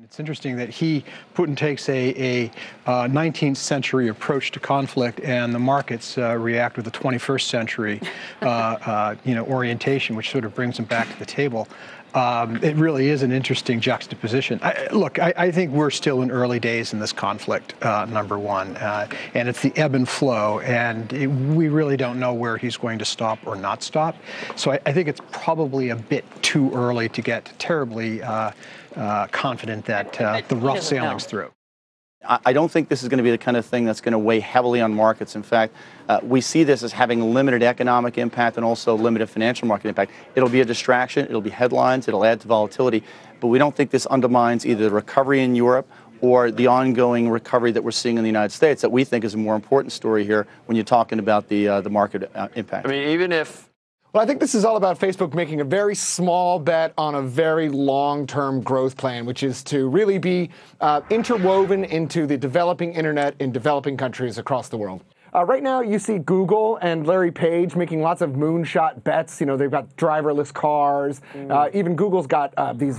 It's interesting that Putin takes a 19th century approach to conflict, and the markets react with a 21st century, orientation, which sort of brings him back to the table. It really is an interesting juxtaposition. I think we're still in early days in this conflict, number one, and it's the ebb and flow, and we really don't know where he's going to stop or not stop. So I think it's probably a bit too early to get terribly confident that the rough sailing's through. I don't think this is going to be the kind of thing that's going to weigh heavily on markets. In fact, we see this as having limited economic impact and also limited financial market impact. It'll be a distraction, it'll be headlines, it'll add to volatility, but we don't think this undermines either the recovery in Europe or the ongoing recovery that we're seeing in the United States that we think is a more important story here when you're talking about the market impact. I mean, even if... Well, I think this is all about Facebook making a very small bet on a very long-term growth plan, which is to really be interwoven into the developing internet in developing countries across the world. Right now, you see Google and Larry Page making lots of moonshot bets. You know, they've got driverless cars. Even Google's got these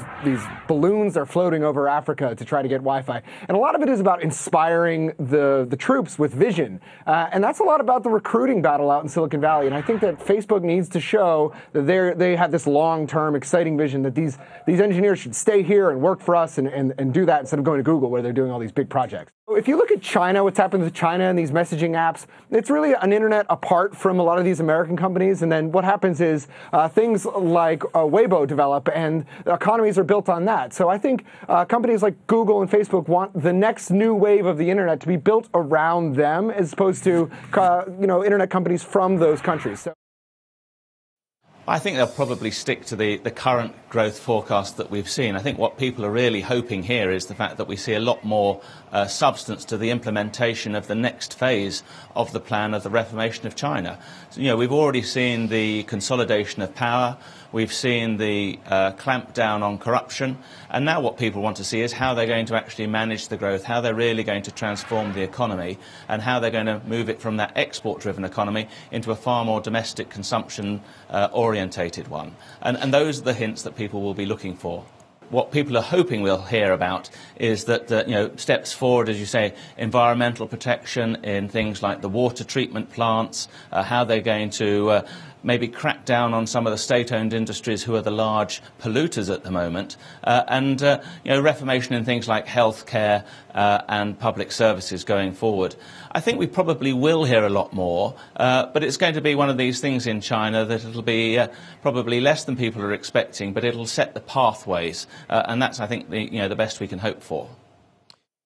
balloons they're floating over Africa to try to get Wi-Fi. And a lot of it is about inspiring the troops with vision. And that's a lot about the recruiting battle out in Silicon Valley. And I think that Facebook needs to show that they have this long-term, exciting vision that these engineers should stay here and work for us and do that instead of going to Google where they're doing all these big projects. If you look at China, what's happened with China and these messaging apps, it's really an internet apart from a lot of these American companies. And then what happens is things like Weibo develop and economies are built on that. So I think companies like Google and Facebook want the next new wave of the internet to be built around them as opposed to internet companies from those countries. So I think they'll probably stick to the current growth forecast that we've seen. I think what people are really hoping here is the fact that we see a lot more substance to the implementation of the next phase of the plan of the reformation of China. So, we've already seen the consolidation of power. We've seen the clampdown on corruption. And now what people want to see is how they're going to actually manage the growth, how they're really going to transform the economy, and how they're going to move it from that export-driven economy into a far more domestic consumption-orientated one. And those are the hints that people will be looking for. What people are hoping we'll hear about is that, steps forward, as you say, environmental protection in things like the water treatment plants, how they're going to maybe crack down on some of the state-owned industries who are the large polluters at the moment, and reformation in things like healthcare and public services going forward. I think we probably will hear a lot more, but it's going to be one of these things in China that it'll be probably less than people are expecting, but it'll set the pathways, and that's, I think, the best we can hope for.